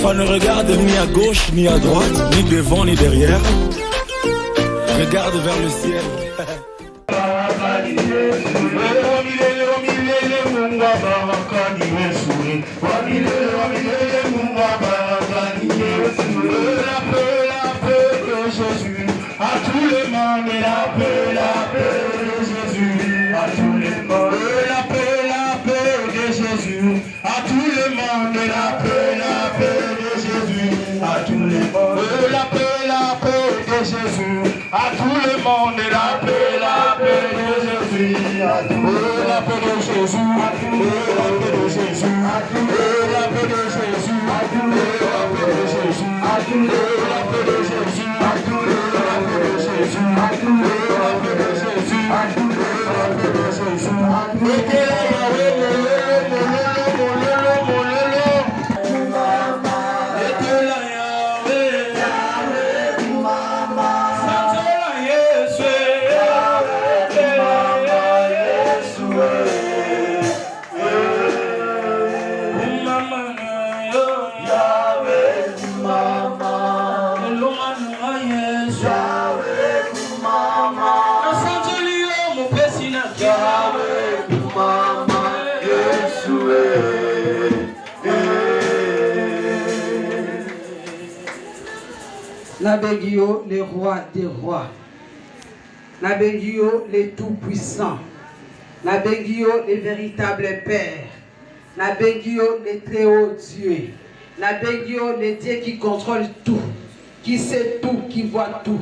Papa ne regarde ni à gauche ni à droite, ni devant ni derrière. Regarde vers le ciel. Jésus, à tout le monde, la paix de Jésus, à tout le monde, la paix de Jésus, à tout le monde, la paix de Jésus, à tout le monde, la paix de Jésus, à tout le monde, la paix de Jésus, à tout la paix de Jésus, à tout la paix de Jésus, à tout la paix de Jésus, à tout la paix de Jésus, à tout la paix de Jésus. Nabengio, le roi des rois. Nabengio, le tout-puissant. Nabengio, le véritable Père. Nabengio, le très haut Dieu. Nabengio, le Dieu qui contrôle tout, qui sait tout, qui voit tout.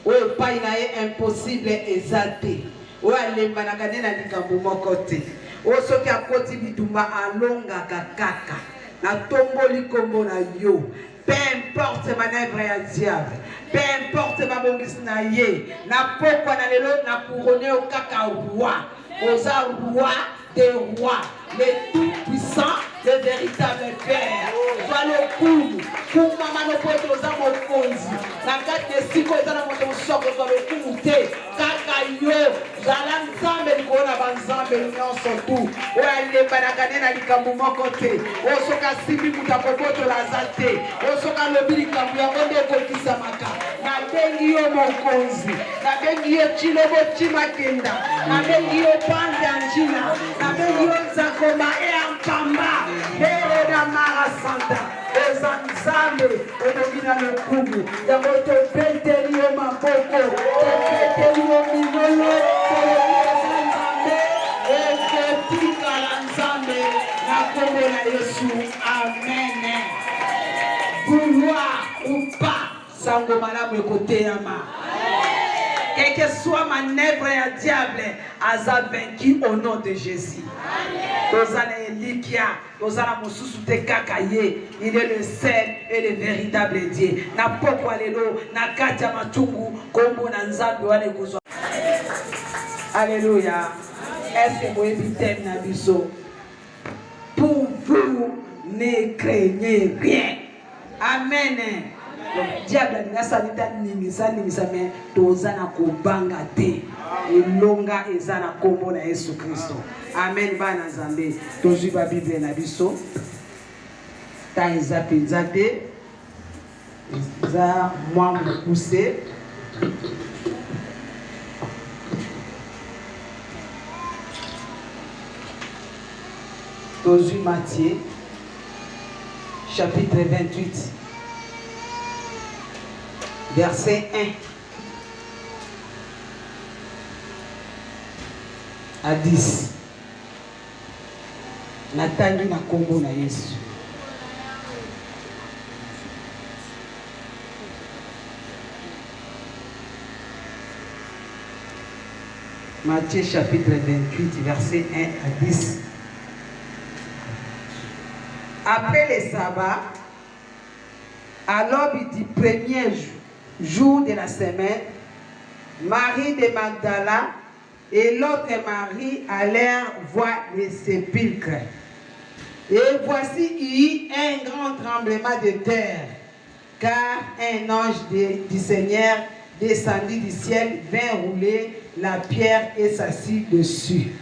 Oui, pas il est impossible exalté. Oui, les managane na likambo mokote. Oui, ce qui a côté bitumba alonga kakaka. Na tomboli kombo na yo. Peu importe manœuvre ya diable, peu importe ma bongisi na ye, na pokwa na lelo na couronné au kaka roi, oza roi des rois, le tout puissant, le véritable Père. Sois le coup, pour maman no pote oza mokonzi, na kati esiko oza na moto mosoko sois le coup te, kaka yo, zala nzambe likona banzambe nyonso tu, oya lemba na kanena likambo moko te, osoka simbi mutakoboto la zate, osoka lobi likambo yango nde ekokisamaka, nabengi yo mokonzi, nabengi yo chilobo chimakenda, nabengi yo panze ya njina, nabengi yo nzakoma e ampamba, ere na mara santa, eza nzambe onomina lokumu, yango topeteli yo maboko, topeteli yo minolo, tolobisa nzambe, ekotika la nzambe, na kombo na Yesu, amen. Vouloir ou pas, sango malamu ekoteyama. Quelle que soit manœuvre à diable, Aza vaincu au nom de Jésus. Dozana Elikia, Dozana Mosusu te kakaye, il est le seul et le véritable Dieu. Na pokwa lelo, na katia matungu, kombo na nzambe wane kuzwa. Alléluia. Est-ce que vous évitez na biso? Pour vous, ne craignez rien. Amen. Diable na salita nimisa mais tozana kobanga te elonga ezana kombo na Yesu Kristo. Amen bana nzambe tozwi ba Bible na biso ta ezapinza te za mwa mokuse tozwi Matthieu chapitre 28 verset 1 à 10. Natangi na kombo na Yesu. Matthieu chapitre 28 verset 1 à 10. Après le sabbat, à l'aube du premier jour de la semaine, Marie de Magdala et l'autre Marie allèrent voir les sépulcres. Et voici il y eut un grand tremblement de terre, car un ange du Seigneur descendit du ciel, vint rouler la pierre et s'assit dessus.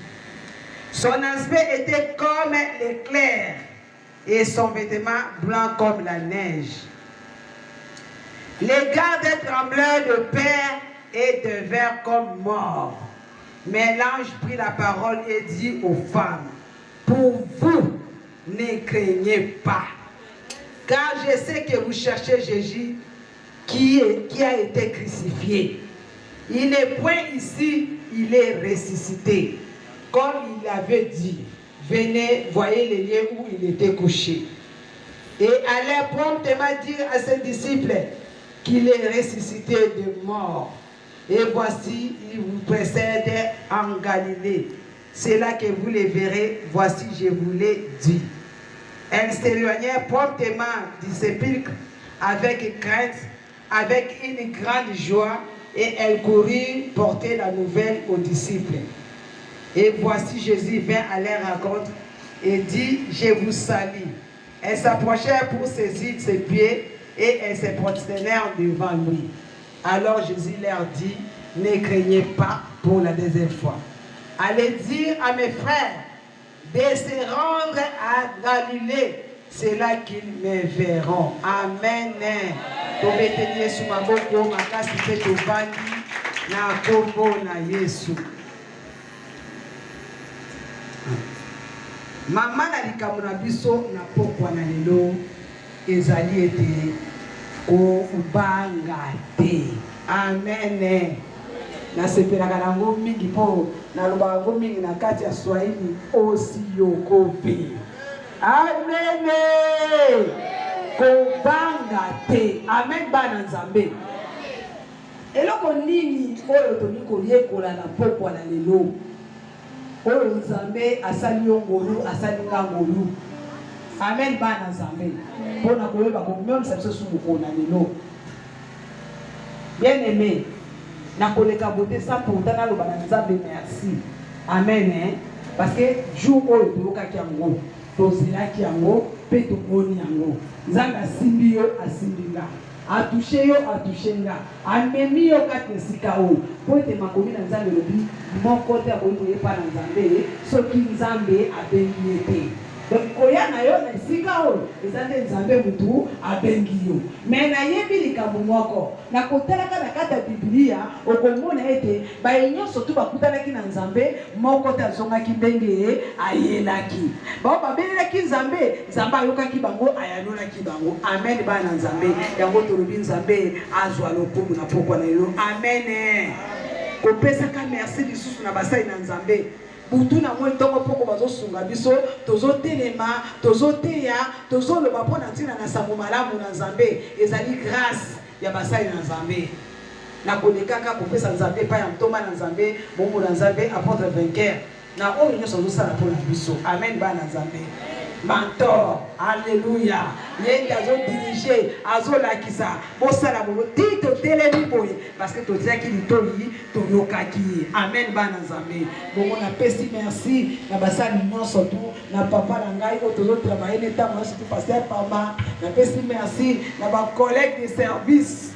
Son aspect était comme l'éclair, et son vêtement blanc comme la neige. Les gardes tremblèrent de peur et devinrent comme morts. Mais l'ange prit la parole et dit aux femmes, pour vous, ne craignez pas, car je sais que vous cherchez Jésus qui a été crucifié. Il n'est point ici, il est ressuscité. Comme il avait dit, venez, voyez les lieux où il était couché. Et allez promptement dire à ses disciples qu'il est ressuscité de mort. Et voici, il vous précède en Galilée. C'est là que vous les verrez, voici, je vous l'ai dit. Elle s'éloignait promptement du sépulcre avec crainte, avec une grande joie, et elle courut porter la nouvelle aux disciples. Et voici Jésus vint à leur rencontre et dit, je vous salue. Elles s'approchèrent pour saisir ses pieds et elles se prosternèrent devant lui. Alors Jésus leur dit, ne craignez pas pour la deuxième fois. Allez dire à mes frères de se rendre à Galilée, c'est là qu'ils me verrons. Amen. Tometenye sous ma boko makasi pe tovandi na kombo na Yesu. Mama na likambo na biso na pokwa na lelo ezali ete kobanga te. Amen. Nasepelaka nango mingi mpo nalobaka yango mingi na kati ya Swahili osiokope. Amen. Kobanga te. Amen bana Nzambe. Eloko nini oyo toni koyekola na pokwa na lelo? Oyo Nzambe asali yo ngolu, asali nga ngolu. Amen bana Nzambe. Pona koyeba komemisa biso sumu na lelo. Bien aimé, na koleka bote sa pourtant na loba na Nzambe merci. Amen. Parce que jour oyo tolokaki yango, tozilaki yango, pe tomoni yango. Nzambe asimbi yo, asimbi nga. Atouché yo, atouché nga. Amemi yo kati esika oyo. Po ete makomi na Nzambe lobi, moko te akoyi pa na Nzambe, soki Nzambe abengi ye te. Donc koya na yo na esika oyo, ezate Nzambe mutu abengi yo. Mais na yebi likambo moko, na kotalaka na kati ya Biblia, okomona ete baye nyonso tu bakutanaki na Nzambe, moko te azongaki ndenge ayelaki. Bao babelelaki Nzambe, Nzambe ayokaki bango, ayanolaki bango. Amen bana Nzambe. Yango tolobi Nzambe azwa lokumu na pokwa na yo. Amen. Kopesaka merci lisusu na basai na Nzambe. Butu na mwe tongo poko bazo sunga biso, tozo telema, tozo teya, tozo loba pona ntina na samu malamu na Nzambe. Ezali grâce ya basai na Nzambe. Na kolekaka kopesa Nzambe pa ya mtoma na Nzambe, bombo na Nzambe apôtre vainqueur. Na oyo nyonso tozosala pona biso. Amen bana Nzambe. Mentor, alléluia. Yenda azo diriger, azo lakisa. Bosala bolo tito telemi boye parce que tozaki litoli toyokaki. Amen bana Nzambe. Bongo na pesi merci na basali nyonso tu na papa na ngai o tozo travailler neta moi surtout pasteur Pama. Na pesi merci na ba collègues de service.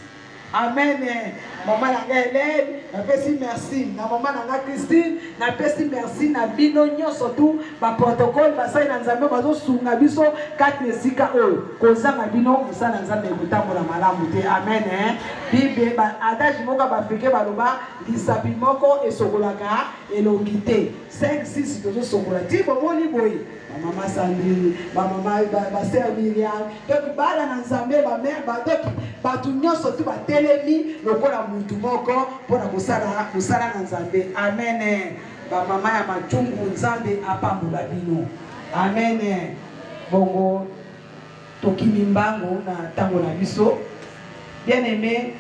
Amen. Maman Nanga Hélène, na pesi merci. Na maman Nanga Christine, na pesi merci. Na bino nyonso tu ba protocole basai na Nzambe bazo sunga biso kati esika oyo. Kozanga bino musala Nzambe butambola malamu te. Amen. Bible ba adage moko ba africain baloba lisabi moko esokolaka elongi te. 5-6 tozo sokola ti bomoni boye. Maman Sandrine, maman sœur Myriam, donc bala na Nzambe ba mère ba donc batu nyonso tu ba telemi lokola mutu moko pona kosala na Nzambe. Amen. Ba mama ya machungu Nzambe apambola bino. Amen. Bongo tokimi mbango na tango na biso. Bien aimé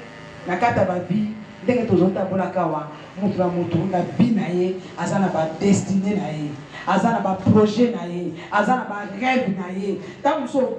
na kata ba vie ndenge tozonta bona kawa mutu na mutu na vie na ye azana ba destinée na ye. Azana ba projet na ye, azana ba rêve na ye. Tant so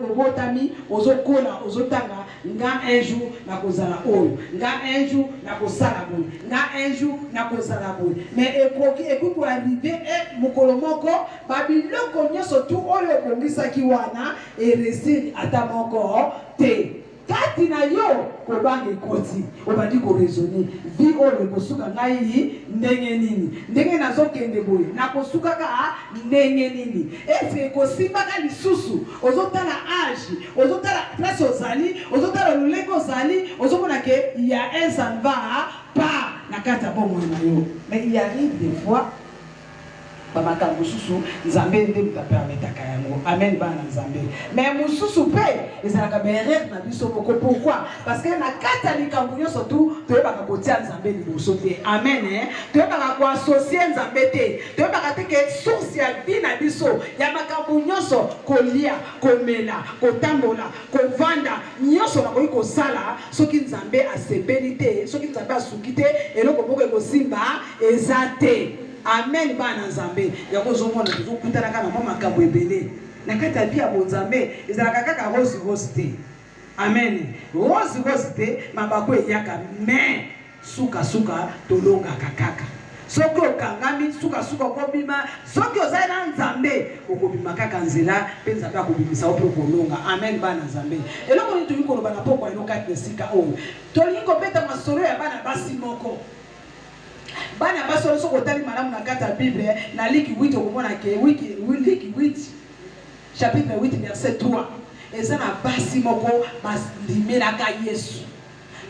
obotami ozokola ozotanga nga un jour na kozala oyo, nga un jour na kosala boye, nga un jour na kosala boye. Mais ekoki pour arriver et mukolo moko babiloko nyonso tu oyo ebongisaki wana et réussir ata moko te. kati na yo kobanga ekoti obandi ko raisonner vi oyo kosuka ngai ndenge nini ndenge nazokende boye na kosuka ka ndenge nini eske kosimbaka lisusu ozotala âge ozotala place ozali ozotala lolenge ozali ozomona ke il y a un ça ne va pas na kati ya bomoi na yo mais il y arrive des fois bamaka mususu nzambe nde mutapermetaka yango amen bana nzambe mais mususu pe ezalaka berere na biso moko pourquoi parce que na kati ya likambo nyonso tu toyebaka kotia nzambe liboso te amen toyebaka koasocie nzambe te toyebaka te ke source ya vie na biso ya makambo nyonso kolia komela kotambola kovanda nyonso nakoki kosala soki nzambe asepeli te soki nzambe asuki te eloko moko ekosimba eza te. Amen bana nzambe yako zomona tuzokutana kana mwa makambo ebele na kati ya bia bonzambe ezalaka kaka rose rose te amen rose rose te mabako eyaka mais suka suka tolongaka kaka soki okangami suka suka okobima soki ozali na nzambe okobima kaka nzela mpe nzambe akobimisa yo mpe okolonga amen bana nzambe eloko nini tolingi koloba na pokwa eno kati esika oyo tolingi kobeta masolo ya bana basi moko bana basolo soko tali malamu na kata Bible na Liki 8 okomona ke Liki 8 chapitre 8 verset 3 eza na basi moko bandimelaka Yesu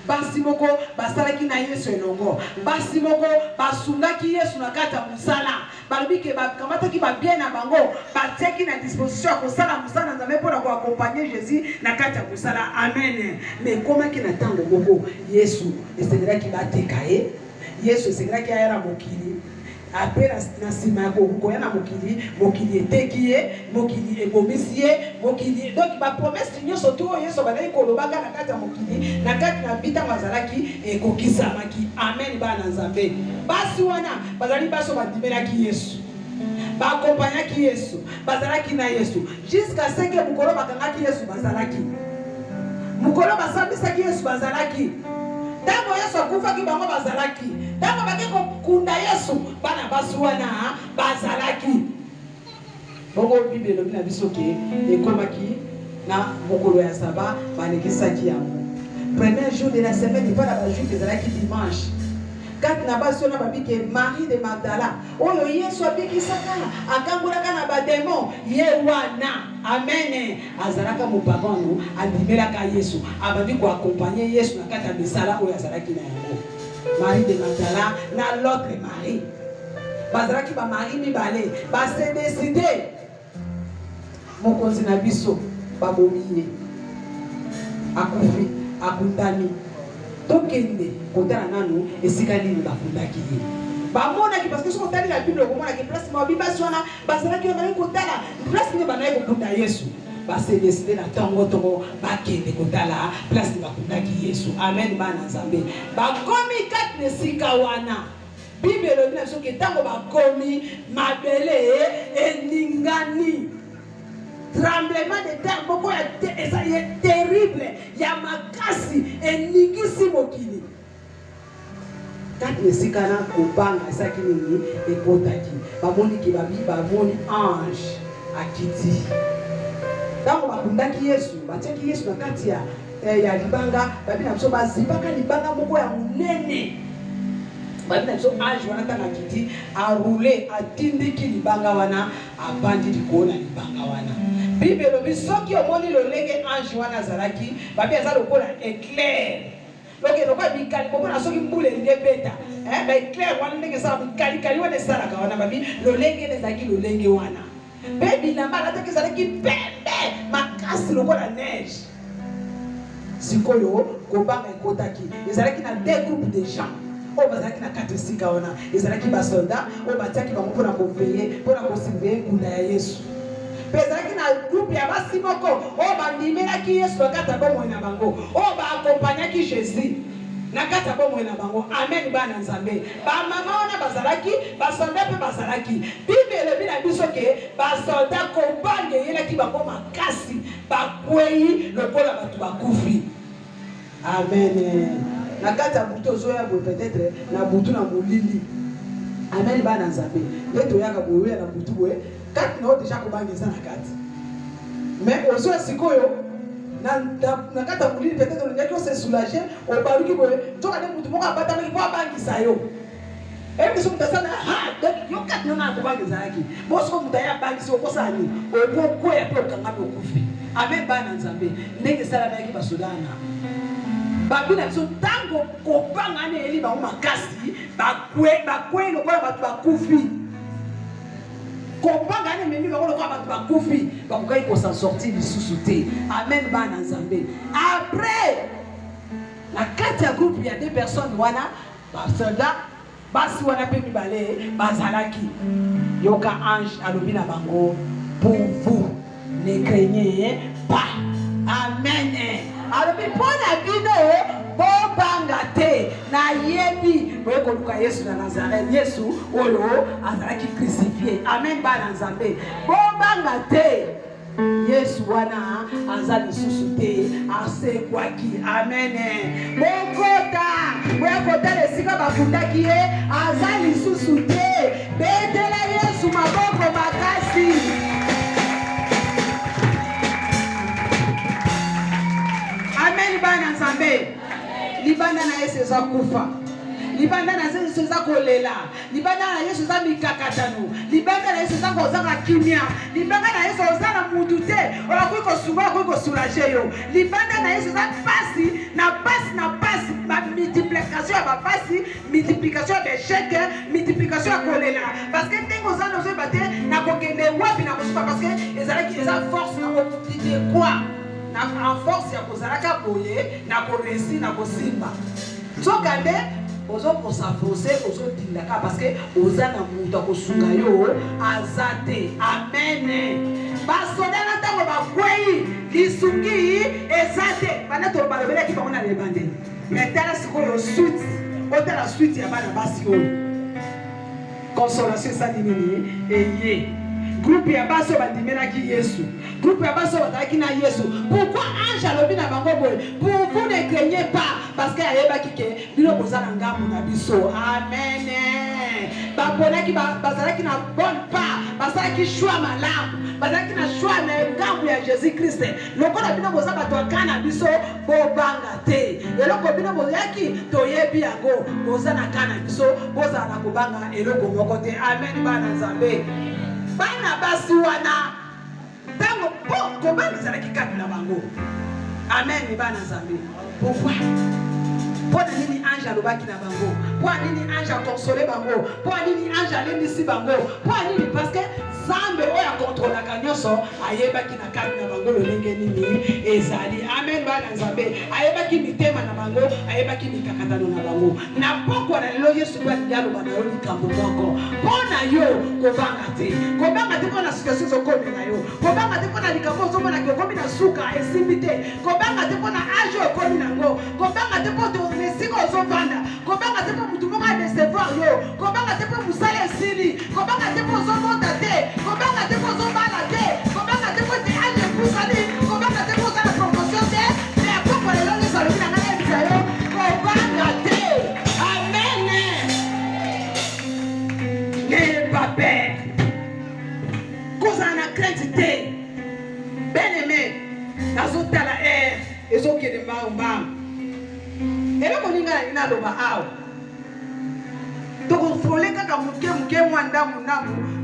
basi moko basalaki na Yesu elongo basi moko basungaki Yesu na kata musala balobi ke bakamataki ba bien na bango bateki na disposition ya kosala musala nzambe mpona koaccompagner Jésus na kata musala amen mais komaki na ntango moko Yesu esengelaki bateka ye Yesu esengelaki aya na mokili après na nsima ya kokoya na mokili eteki ye mokili ebomisi ye mokili donc bapromese nyonso tu oyo Yesu abandaki kolobaka na kati ya mokili na kati na ntango azalaki ekokisamaki amen bana nzambe basi wana bazali baso bandimelaki Yesu baakompanyaki Yesu bazalaki na Yesu jusqu'à ce que mokolo bakangaki Yesu bazalaki mokolo basambisaki Yesu bazalaki ntango Yesu akufaki bango bazalaki ntango bake kokunda Yesu bana basi wana bazalaki bongo Bible elobi na biso ke ekomaki na mokolo ya saba balekisaki yango premier jour de la semaine mpona bajuif ezalaki dimanche kati na basi wana babike Marie de Magdala oyo Yesu abikisaka akangolaka na bademon ye wana amen azalaka mopagano andimelaka Yesu abandi koaccompagner Yesu na kati ya misala oyo azalaki na yango Marie de Magdala na l'autre Marie bazalaki ba Marie mibale base décidé mokonzi na biso babomiye akufi akundani tokende kotala nanu esika nini bakundaki ye bamonaki parce que soki otali na Bible okomonaki place mabi basi wana bazalaki bazali kotala place nini bandaki kokunda Yesu base décidé na ntongo tongo bakende kotala place nini bakundaki Yesu amen bana nzambe bakomi kati na esika wana Bible elobi na biso ke ntango bakomi mabele eningani tremblement de terre moko ya terrible ya makasi eningisi mokili kati esika na kobanga esaki nini ekotaki bamoni ke bamoni ange akiti ntango bakundaki Yesu batiaki Yesu na kati ya libanga babi na biso bazipaka libanga moko ya monene babi na biso ange wana ntango akiti arule atindiki libanga wana abandi likolo na libanga wana Bible elobi soki omoni lolenge ange wana azalaki babi aza lokola éclair donc lokola bikali komona soki mbula elingi ebeta ba éclair wana ndenge ezala bikalikali wana esalaka wana babi lolenge ezalaki lolenge wana mpe bilamba alataki ezalaki pembe makasi lokola neige sikoyo kobanga ekotaki ezalaki na deux groupes de gens oyo bazalaki na kati esika wana ezalaki basoldat oyo batiaki bango mpona koveye mpona kosurveille nkunda ya Yesu mpe ezalaki na groupe ya basi moko oyo bandimelaki Yesu na kati ya bomoi na bango oyo baakompanyaki Jésus na kati ya bomoi na bango amen bana nzambe bamama wana bazalaki basoldat mpe bazalaki Bible elobi na biso ke basoldat kobanga eyelaki bango makasi bakwei lokola bato bakufi amen na kati ya butu ozoya boye peut-être na butu na molili amen bana nzambe nde toyaka boye na butu boye kati na oyo deja kobanga eza na kati mais ozoya sikoyo na kata mulini peut-être on a se soulager au baluki boye to ka ne mutu mo ka batana ki po abangisa yo et que son personne ha yo kat na ko bangisa yaki bo so mutu ya bangisa ko sani o ko ya pe kanga be kufi amen bana nzambe ndenge sala na ki basudana babina biso tango ko banga ne eli ba makasi ba kwe lo ko ba bakufi Kopanga ne memi bakolo kwa batu bakufi bakukai ko s'en sortir lisusu te amen bana nzambe après la kati ya groupe ya 2 personnes wana ba soldat basi wana pe mibale bazalaki yoka ange alobi na bango pour vous ne craignez pas amen alobi pona bino bobanga te na yebi boyeko luka Yesu na Nazareth Yesu oyo azalaki crucifié amen bana nzambe bobanga te Yesu wana aza lisusu te asekwaki amen bokota lesika bafundaki ye aza lisusu te betela Yesu maboko makasi amen bana nzambe libanda na Yesu eza kufa libanda na Yesu eza kolela libanda na Yesu eza mikakatano libanda na Yesu eza kozanga kimia libanda na Yesu eza na mutu te olakuyi kosunga okuyi kosulager yo libanda na Yesu eza pasi na pasi ba multiplication ya bapasi multiplication ya besheke multiplication ya kolela parce que ndenge oza na ozoyeba te na kokende wapi na kosuka parce que ezalaki eza force na kokutite kwa na en force ya kozalaka boye na koresi na kosimba sokande ozo kosafose ozo tindaka parce que oza na mutu akosunga yo azate amen basoda na tango bakwei lisungi ezate bana to balobelaki bango na lebande mais tala sikoyo suite otala suite ya bana basi oyo consolation sa nini eye groupe ya baso bandimelaki Yesu groupe ya baso bazalaki na Yesu pourquoi ange alobi na bango boye pour vous ne craignez pas parce que ayebaki ke bino kozala ngambo na biso amen baponaki bazalaki na bonne part bazalaki choix malamu bazalaki na choix na ngambo ya Jésus Christ lokola bino boza bato akana biso bobanga te eloko bino boyaki toyebi yango boza na kana biso boza na kobanga eloko moko te amen bana nzambe bana basi wana tango poko bana zalaki kati na bango amen bana nzambe pourquoi pour nini ange alobaki na bango pour nini ange akonsole bango pour nini ange alendisi bango pour nini parce que Zambe oya kontrolaka nyonso ayebaki na kati na bango lolenge nini ezali amen bana nzambe ayebaki mitema na bango ayebaki mikakatano na bango na pokwa na lelo Yesu kwa dialogue na yo likambo moko pona yo kobanga te pona situation zokomi na yo kobanga te pona likambo zomona ke komi na suka esimbite kobanga te pona age okomi nango kobanga te po to nesiko zovanda kobanga te po mutu moko adecevoir yo kobanga te po musala esili kobanga te po zomonta te kobanga te po zobala te kobanga te po te age pusali kobanga te po za la promotion te mais apoko lelo les salobi na ngana ebisa yo kobanga te amen n'ayez pas peur kozala na crainte te bien aimé nazotala ezokende mbangombango eloko ninga na nina aloba awa tokofole kaka moke mwa ndambu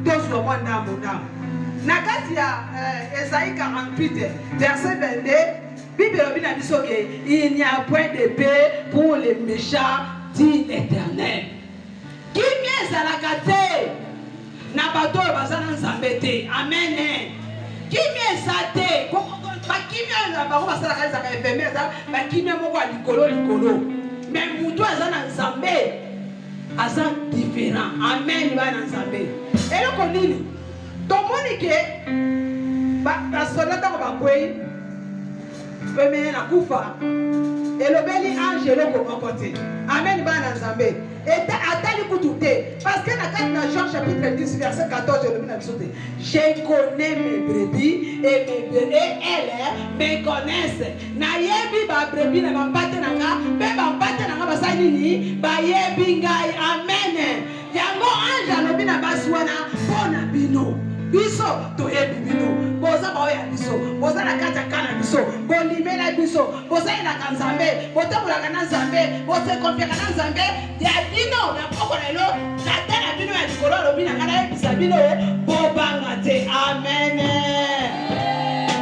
tozwa mwa ndambu na kati ya Esaïe 48 verset 22 Bible elobi na biso ke il n'y a point de paix pour les méchants dit l'Éternel kimia ezalaka te na bato oyo baza na nzambe te amen kimia eza te bakimia na bango basalaka ezaka éphémère eza bakimia moko ya likolo mais mutu aza na nzambe aza différent amen bana nzambe eloko nini tomoni ke basoda ntango bakwei pemene na kufa elobeli ange eloko moko te amen bana nzambe atali kutu te parce que na kati na Jean chapitre 10 verset 14 elobi na biso te je connais mes brebis et elles me connaissent nayebi babrebis na bambate na nga mpe bambate na nga basali nini bayebi ngai amen yango ange alobi na basi wana mpo na bino biso toyebi bino boza baoya biso boza na kati ya kana biso bolimela biso bosalelaka nzambe botambolaka na nzambe bosekonfiaka na nzambe ya bino na poko na elo tata na bino ya likolo alobi na ngai nayebisa bino bobanga te. Amen.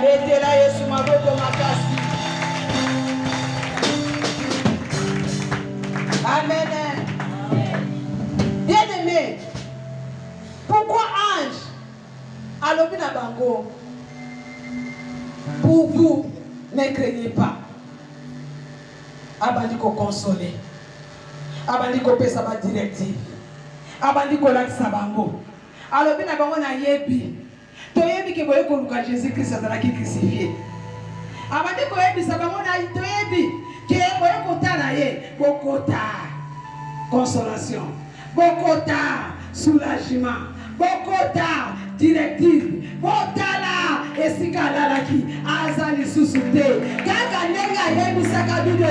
Betela Yesu maboko makasi. Amen. Bien-aimé, pourquoi ange alobi na bango? Pour vous, ne craignez pas. Abandi ko consoler. Abandi ko pesa ba directive. Abandi ko lakisa bango. Alobi na bango na yebi. Toyebi ke boye ko luka Jésus Christ azalaki crucifié. Abandi ko yebisa bango na toyebi ke boye ko tala ye bokota consolation. Bokota soulagement. Bokota directive. Botala esika lalaki azali susute. Kaka nenga yebisaka bino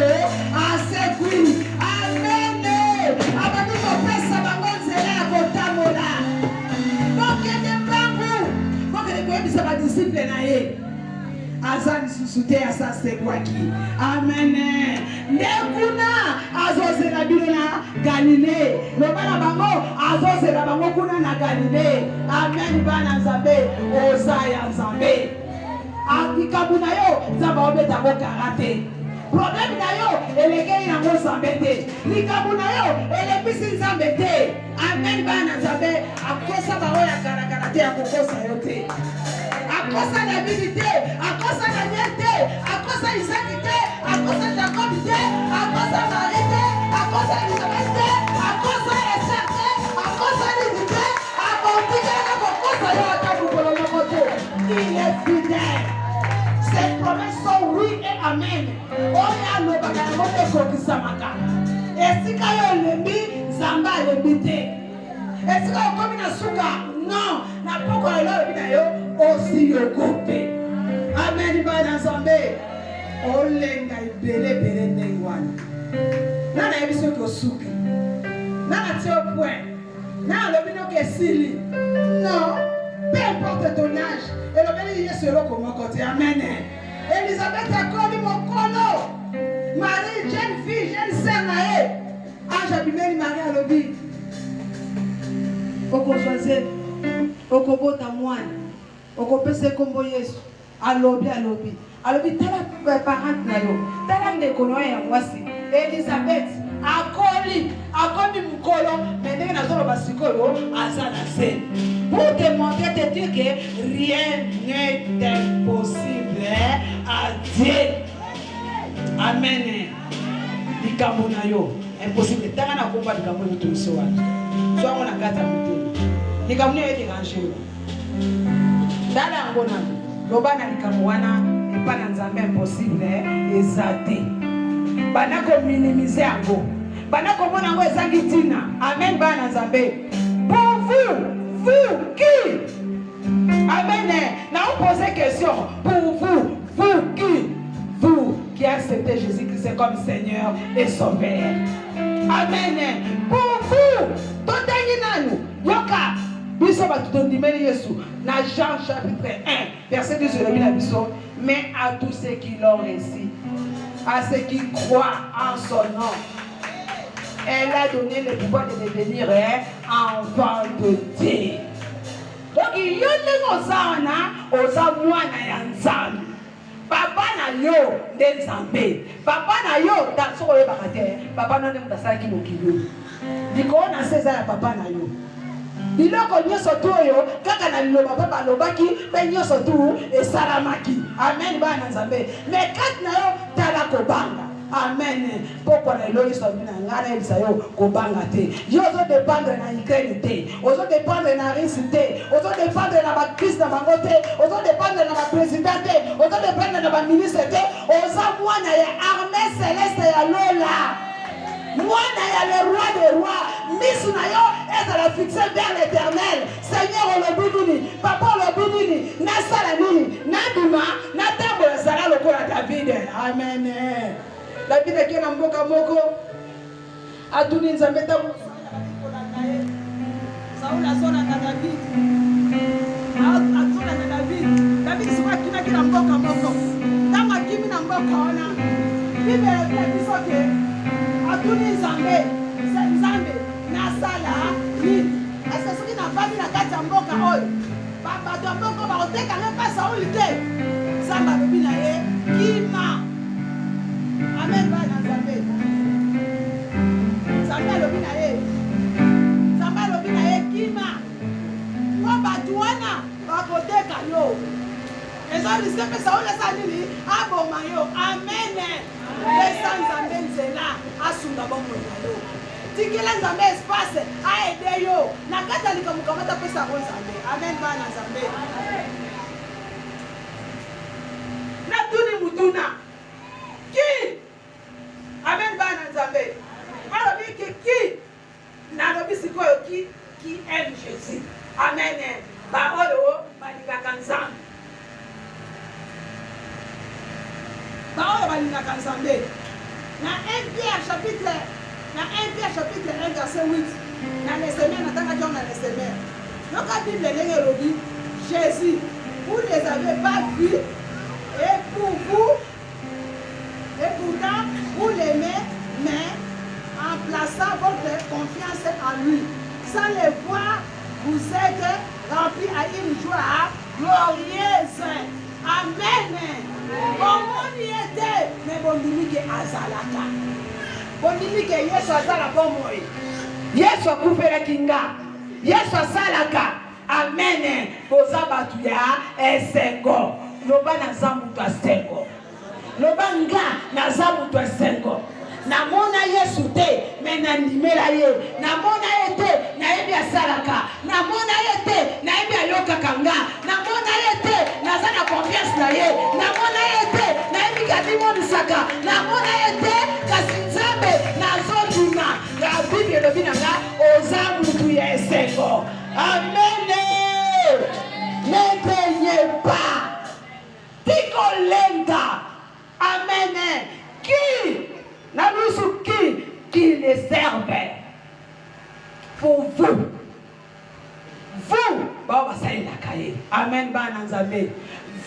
asekwi. Amen. Abandi ko pesa bango nzela ya kotambola. Bokende bango. Bokende ko yebisa ba disciple na ye. Azali susute asasekwaki. Amen. Ndekuna azozela bino na Galilée. Lobana bango azozela bango kuna na Galilée. Amen. Bana nzambe ozaya nzambe. Akikabu na yo nzamba obeta ko karate. Problème na yo elekei na mo nzambe te. Likabu na yo elebisi nzambe te. Amen. Bana nzambe akosa bango ya karate ya kokosa yo te. Akosa David te, akosa Daniel te, akosa Isaac te, akosa Jacob te, akosa Marie te, akosa Elisabeth te, akosa Esther te, akosa Lydie te, akotika na kokosa yo atabukolo moko te. Il est fidèle. Ses promesses sont oui et amen. Oya lobaka na mote kokisamaka. Esika yo lembi, zamba lembi te. Esika yo komi na suka, non, na poko lelo bina yo. Aussi le côté. Amen. Bana nzambe olenga ibele nengwana. Nana yebiso ko suki. Nana tio point. Nana lobino ke sili. Non. Peu importe ton âge. Et lobeli yesu loko mokote. Amen. Elisabeth akoli mokolo. Marie jeune fille, jeune sœur nae. Ange abimeli Marie alobi. Oko choisir. Oko bota moine. Okopese kombo Yesu alobi tala parent na yo tala ndeko no ya mwasi Elisabeth akomi mukolo mendenge na zolo basikoyo azana se pour te montrer te dire que rien n'est impossible à Dieu. Amen. Likambo na yo impossible tanga na komba likambo ni tumiso watu so on a kata muteli likambo yo déranger dala ngona lobana likambo wana epana nzambe impossible ezate bana ko minimiser yango bana ko mona ngo ezangi tina. Amen. Bana nzambe pour vous qui amen na on poser question pour vous qui acceptez Jésus-Christ comme Seigneur et Sauveur. Amen. Pour vous totangi nanu yoka biso batundimeli Yesu na Jean chapitre 1 verset 10 le bila biso mais à tous ceux qui l'ont reçu, à ceux qui croient en son nom, elle a donné le pouvoir de devenir enfant de Dieu. Donc il y a oza mwana ya nzambe. Papa na yo nde nzambe. Papa na yo ta soko ye bakate. Papa na ndemu tasaki mokilo. Diko na seza ya papa na yo. Biloko nyoso tu oyo kaka na liloba papa lobaki pe nyoso tu esalamaki. Amen. Bana nzambe. Mais kat na yo tala kobanga. Amen. Pourquoi les lois sont bien ngana elisa yo kobanga te. Yo zo dépendre na Ukraine te. Ozo dépendre na Russie te. Ozo dépendre na ba Christ na bango te. Ozo dépendre na ba président te. Ozo dépendre na ba ministre te. Oza mwana ya armée céleste ya Lola. Mwana ya le roi des rois. Misu na yo est la fixer vers l'éternel. Seigneur olobini, papa olobini, na sala nini, na duma, na tambo la sala lokola David. Amen. David est un mboka moko atuni nzambe ta Saul azona na David azona na David mboka wana bibele biso ke atuni nzambe nasala nini eske soki navandi na kati ya mboka oyo bato ya mboka bakotekanga mpasi aoli te nzambe alobi na ye kima amen bana na nzambe nzambe alobi na ye kima po bato wana bakoteka yo eza riske mpe saoli esa nini aboma yo amene pesa nzambe nzela asunga bomoi na yo tikela nzambe espace aede yo na kati ya likambo kamata pesa yango nzambe amen bana nzambe natuni mutuna ki amen bana nzambe alobi ki nalobi sikoyo ki aime Jésus amen baoyo balingaka nzambe baoyo balingaka nzambe na 1 Pierre chapitre 1 verset 8 na lesemer natangaki yango na lesemer yoka bible ndenge elobi Jésus vous ne les avez pas vus et pourtant vous l'aimez mais en plaçant votre confiance en lui sans le voir vous êtes remplis à une joie glorieuse amen bomoni ete me bondimi ke azalaka bondimi ke yesu azala bomoi yesu akufelaki nga yesu asalaka amen boza bato ya esengo loba naza moto asengo loba nga naza moto asengo namona yesu te me nandimela ye namona ye te nayebi asalaka namona ye te nayebi ayokaka nga namona ye te naza na confiance na ye namona ye te nayebi kadimonisaka namona ye te kasi nzambe nazondima na bible elobi na nga oza mutu ya esengo amene ne craignez pas tikolenga amene qui qui les servent pour vous baba sailaka ye amen bana nzambe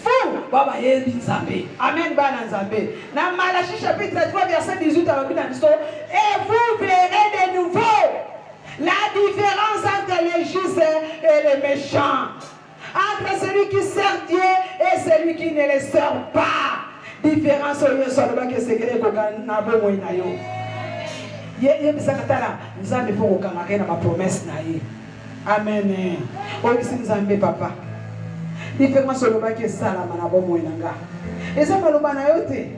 vous baba yebi nzambe amen bana nzambe na Malachie chapitre 3 verset 18 alobi na biso et vous verrez de nouveau la différence entre les justes et les méchants entre celui qui sert Dieu et celui qui ne le sert pas différence oyo soloba ke sekele koka na bomoi na yo ye bisaka tala nzambe po kokanga ke na ma promesse na ye amen oyo si nzambe papa différence soloba ke salama na bomoi na nga eza maloba na yo te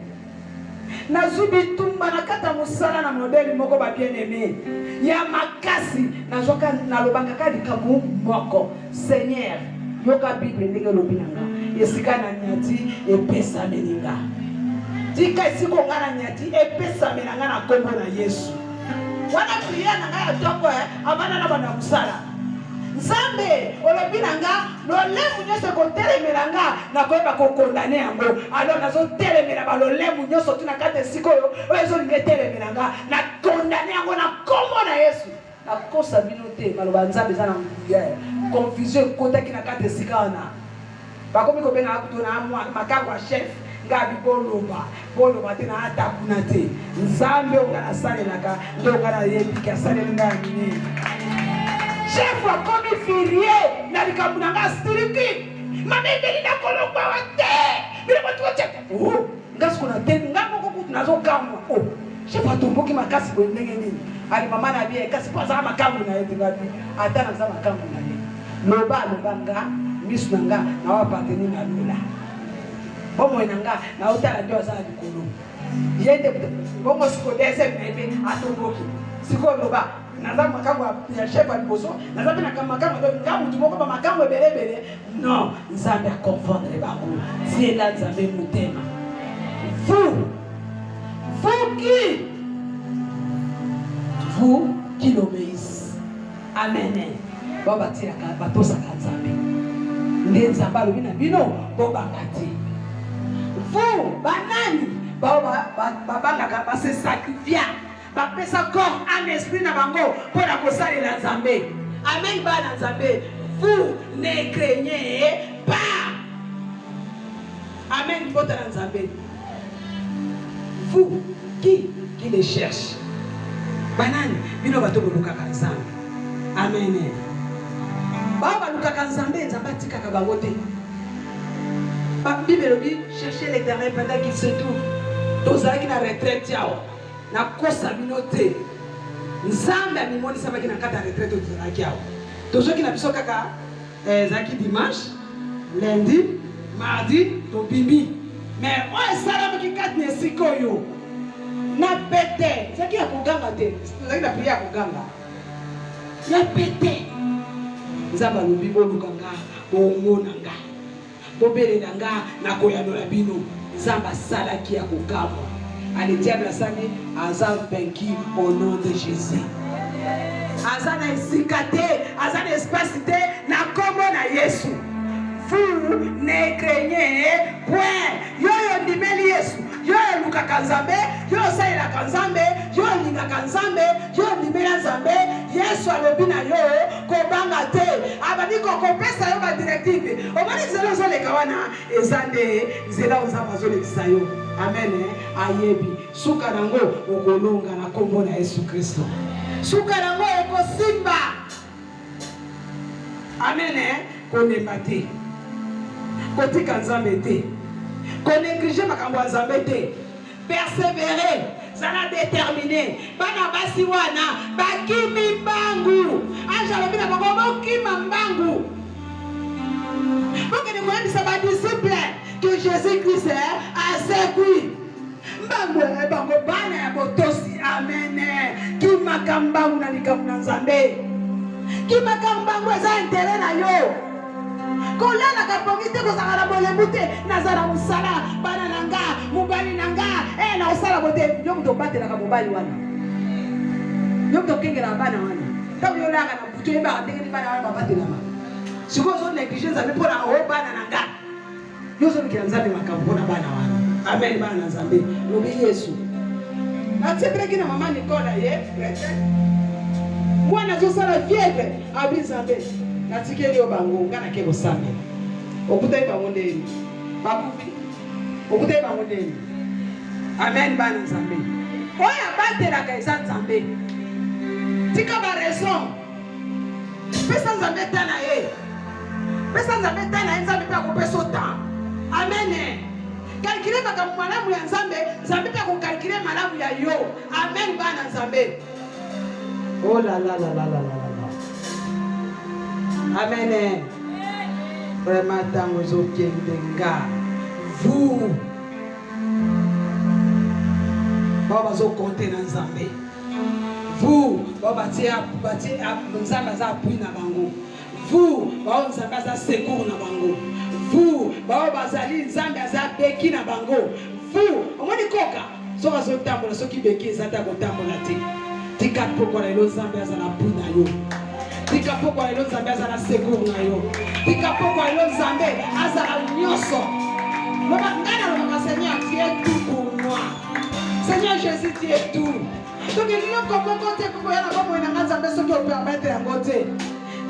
nazubi tumba na kata mosala na modeli moko ba bien aimé ya makasi nazoka nalobanga ka likambo moko Seigneur yoka bible ndenge lobi na nga esika na nyati epesa meninga tika esiko nga na nyati epesa menanga na kombo na Yesu wana priya na nga ya toko abana na bana musala nzambe olobi na nga lolemu nyonso kotelemela nga na koyeba kokondane yango alo nazotelemela balolemu nyonso tuna kati esika oyo oyo ezolinga etelemela nga na kondane yango na kombo na Yesu nakosa bino te maloba nzambe eza na nguya confusion ekotaki na kati esika wana bakomi kobenga kuto na makango ya chef ngabi boloba te na ata kuna te nzambe onga nasalelaka nde onga nayebiki asalela nga nini chef akomi firie na likambo na nga stiliki mamembeli na kolomba wa te bino batukotiaka nga siko na te nga moko kutu nazokamwa chef atomboki makasi boye ndenge nini ali mama na bie kasi po azaka makambo na ye te ngabi ata naza makambo na ye loba nga misu na nga na wapateni na lola bomoi na nga na otala nde aza na likolo ye te bongo siko desem na ebe atomboki siko loba naza makambo ya chef ya liboso naza mpe na makambo nga mutu moko ba makambo ebelebele non nzambe akonfondre bango tiela nzambe motema vous qui l'obéissent amen bo batiaka batosaka nzambe nde nzambe alobi na bino bobanga te vous banani babangaka base sacrifia bapesa corps âme esprit na bango mpo na kosalela nzambe amen bana nzambe vous ne craignez pas amen botala nzambe Vous qui les cherche. Banane, bino bato bolukaka nzambe. Amen. Baba lukaka nzambe nzamba tikaka bango te. Ba Bible dit chercher l'Éternel pendant qu'il se trouve. Tozalaki na retraite yao. Na kosa bino te. Nzambe amimonisa baki na kata retraite tozalaki yao. Tozoki na biso kaka zaki dimanche, lundi, mardi, tobimi. Mais on salama ki kat ne sikoyo. Na pete, zaki ya kuganga te. Zaki na priya kuganga. Na pete. Nzamba lobi bolukanga, bomona nga. Bobele nga na koyano la bino. Nzamba salaki ya kugamba. Allez, diable a sani, Azan vaincu au nom de Jésus. Azan a esicate, Azan a espacité, na komo na Yesu. Vous ne craignez point. Yo ndimeli Yesu. Yo luka kanzambe, yo saila kanzambe, yo linga kanzambe, yo ndimela nzambe. Yesu alobi na yo kobanga te. Abani ko kopesa yo ba directive. Obani zelo zo leka wana ezande zela ozamba zo lekisa yo. Amen. Ayebi. Suka nango okolonga na kombo na Yesu Kristo. Suka nango ekosimba. Amen. Konemba te. Kotika nzambe te. Konéglige makambo ya nzambe te. Persévérer. Zana déterminé. Bana basi wana bakimi mbangu. Anja lobi na bango bakima mbangu. Porque ne moyebisa ba disciple que Jésus-Christ a sécuit. Mbangu bango bana ya botosi. Amen. Kimaka mbangu na likambo na nzambe. Kimaka mbangu eza intérêt na yo. Kolala kapongite ko sakala bolembute nazara musala bana nanga mubali nanga na usala bote yo mto batela ka mobali wana yo mto kengela bana wana tabu yo laka na buto yeba ndenge ni bana wana batela ma siko zo négligence avec pour la o bana nanga yo zo mikira nzambe makambo na bana wana amen bana nzambe lobi Yesu na tsebreki na mama Nicola ye chrétien mwana zo sala fièvre abi nzambe natikeli yo bango ngana ke bosambe okutai bango ndeni bakufi okutai bango ndeni amen bana nzambe oya batela ka eza nzambe tika ba raison pesa nzambe tana ye pesa nzambe tana ye nzambe pa ko peso temps amen calculer makambo malamu ya nzambe nzambe pa ko calculer malamu ya yo amen bana nzambe oh la la la la la la. Amen. Vraiment, dans vos okiendenga, vous, Baba zo compter dans Nzambe. Vous, Baba tia Nzambe za appui na bango. Vous, Baba Nzambe za secours na bango. Vous, Baba zali Nzambe za beki na bango. Vous, omoni koka, so zo tambola so ki beki za ta ko tambola te. Tika poko na lo Nzambe za na appui na yo. Tika poko elo Nzambe azala secours na yo. Tika poko elo Nzambe azala nyonso. Loba ngana loba Seigneur, tu es tout pour moi. Seigneur Jésus, tu es tout. Donc il n'y a pas de ko yana ko na Nzambe so ki o permettre yango te.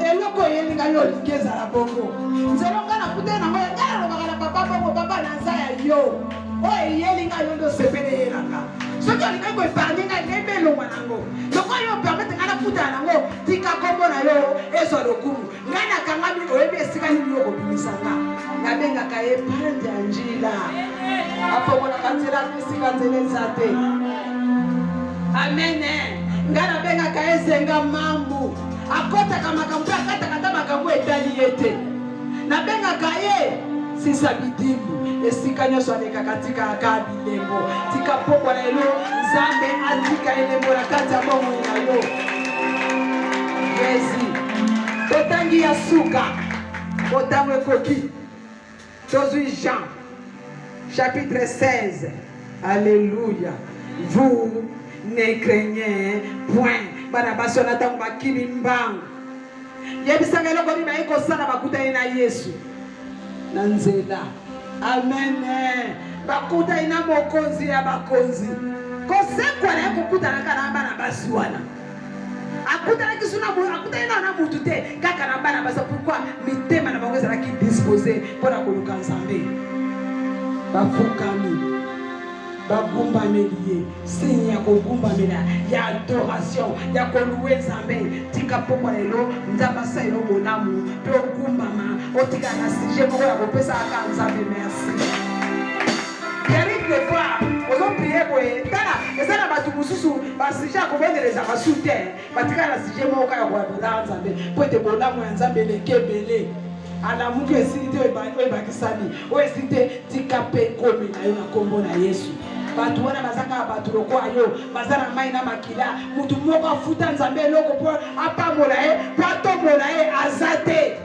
Eloko yelinga yo likeza la bongo. Nzelo ngana kute na moya ngana loba na papa bongo papa na nzaya yo. O yelinga yo ndo sepele yelanga. Soki alinga ko épargner nga ngebe lo wanango. Loko yo permettre ngana kuta nango tika kombo na yo ezo lokumu. Ngana kanga bi oyebi esika ni yo ko bimisanga. Ngabenga ka ye pande anjila. Apo mona kanzela esika nzele zate. Amen. Ngana benga ka ezenga mambu. Akota kama makambo akata kata makambo etali yete. Na benga ka ye sisa bidimu. Esika nyoso aleka katika akabilembo tika poko na elo Nzambe atika elembo la kati ya bomo na yo Jésus totangi ya suka botango ekoki tozui Jean chapitre 16 alléluia vous ne craignez point bana basona tango bakimi mbangu yebisanga eloko ni baiko sana bakuta na Yesu na nzela. Amen. Bakuta ina mokonzi ya bakonzi. Kosekwa na kukuta na kana bana basi wana. Akuta na kisuna akuta ina na mutu te kaka na bana basa pourquoi mitema na bangweza na ki disposer pour akoluka Nzambe. Bafukami. bagumba melie signe ya kogumba mena ya adoration ya koluwe nzambe tika pokwa lelo nzamba sa elo monamu pe okumbama otika na sujet moko ya kopesa aka nzambe merci. Yannick des fois, ils ont prié pour eux. Et ça, na batu mususu, parce que j'ai combien les a sous terre. Batika na sujet moko ya kwa nzambe po te monamu ya nzambe le kebele. Ala mutu esite bakisani o esite tikape komi na yo na kombo na Yesu. Batu wana bazaka batu lokwa yo bazana mai na makila mutu moko afuta nzambe loko po apamola patombola azate.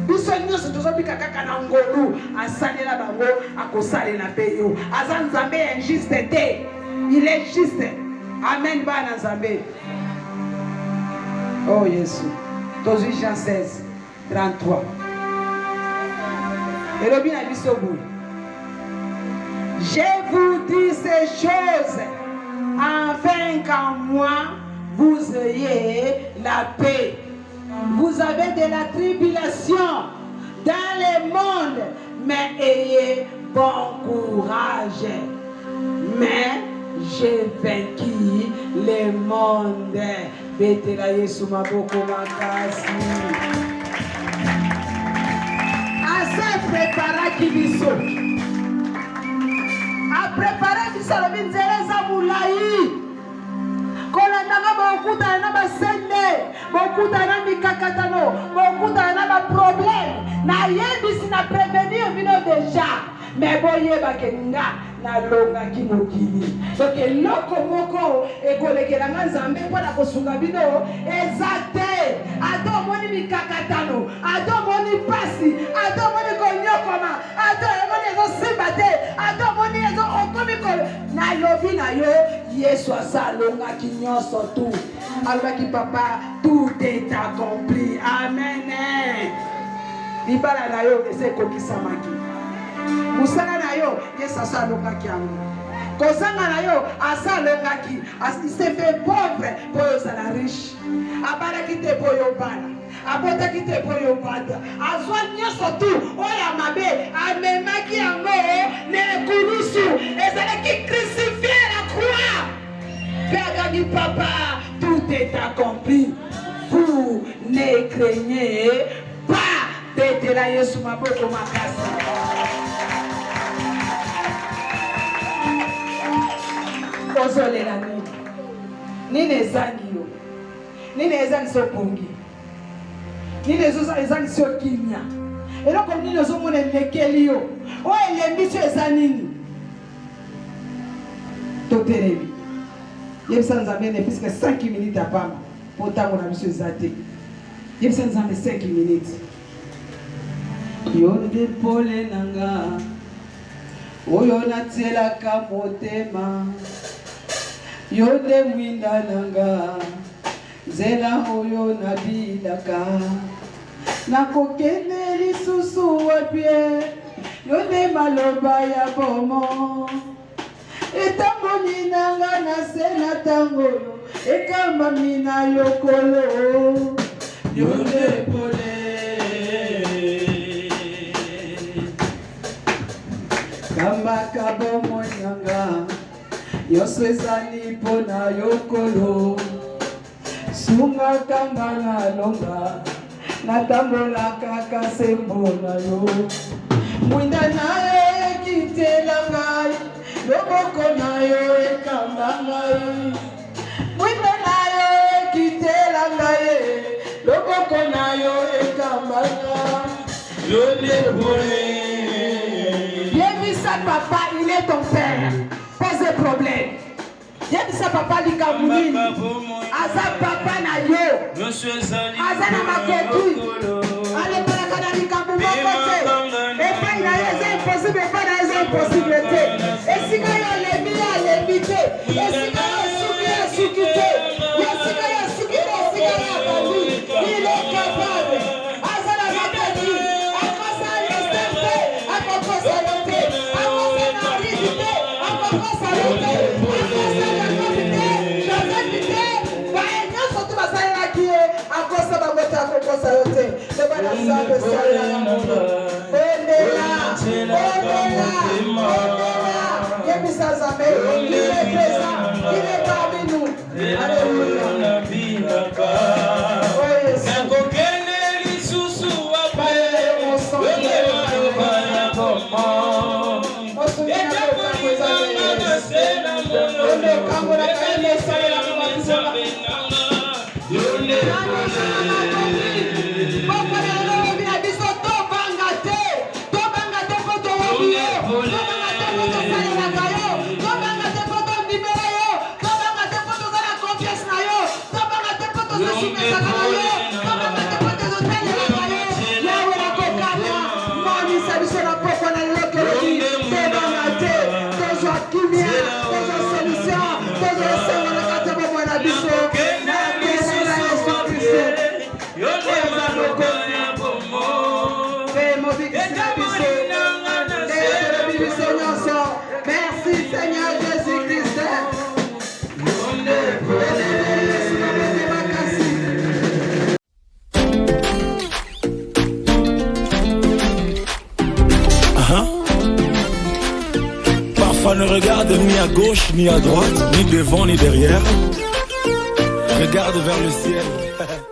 Biso nyonso tozobika kaka na ngolu asalela bango akosalela pe yo aza nzambe injuste te, il est juste. Amen bana nzambe. Oh Yesu. Tozui Jean 16 33. Je vous dis ces choses afin qu'en moi vous ayez la paix. Vous avez de la tribulation dans le monde, mais ayez bon courage. Mais j'ai vaincu le monde. Betela Yesu maboko makasi. Asa prepara kibiso. A prepara biso la binzeleza mulai. Kola nanga bokuta na basende, bokuta na mikakatano, bokuta na ba problème. Na yebisi na prévenir bino déjà. Mais boye bakenga na longa kimokili. Donc eloko moko ekolekela nzambe mpona kosunga bino ezate. Ado moni mikakatano, ado moni pasi, ado moni konyokoma, ado moni ezo simbate, ado moni ezo okomikolo. Na lobi na yo Yesu asalonga kinyoso tu. Alobaki papa, tout est accompli. Amen. Libala na yo ese kokisamaki. Musala na yo Yesu asalongaki yango. Kozanga na yo asalongaki. Il s'est fait pauvre pour yozala riche. Abalaki te pour yobala. Abotaki te pour yobala. Azwa nyonso tu oya mabe amemaki yango ne kurusu. Ezalaki crucifié à la croix. Père dit papa, tout est accompli. Vous ne craignez pas. Tete la Yesu maboko makasi. Ozolela nini? Nini ezangi yo? Nini ezangi so pongi? Nini ezangi so kimia? Eloko nini ozomona elekeli yo? O elembi so ezanini? Totelemi. Yebisa nzambe ne puisque 5 minutes apama. Potango na biso ezate. Yebisa nzambe 5 minutes. Yo de pole nanga. Oyo natielaka motema. Yo de mwinda nanga. Zela oyo nabilaka. Nakokende lisusu wapie. Yo de maloba ya bomo. Etamoni nanga na sena tango. Ekamba mina yokolo. Yo de pole. Kamba kabomo nanga. Yoso ezali pona yokolo. Sunga kanga na longa. Natambola kaka sembo na yo. Mwinda na yo ekitela ngai. Loboko na yo ekamba ngai. Mwinda na yo ekitela ngai. Loboko na yo ekamba ngai. Yo débrouille. Yebisa papa, il est ton père. Pose des problèmes. Yebisa papa likamunini. Aza papa na yo. Aza na makoki. Ale para kana likamu mokote. Epa ina yeze impossible, epa na yeze impossible te. Esika yo lembi te. Esika yo suki te. Esika yo suki te, esika yo abali. Il est capable. Aza na makoki. Akosa yestempe. Akosa yote. Akosa na ridite. Akosa yote. Akosa na komite. Joseph te. Bae nyoso tu basala kie. Akosa bagota akosa yote. Sebana sabe sala ya mundo. Yebisa nzambe il est présent, il est parmi nous. Alléluia. Oh Jésus. Merci Seigneur Jésus-Christ. Parfois ne regarde ni à gauche ni à droite, ni devant ni derrière. Regarde vers le ciel.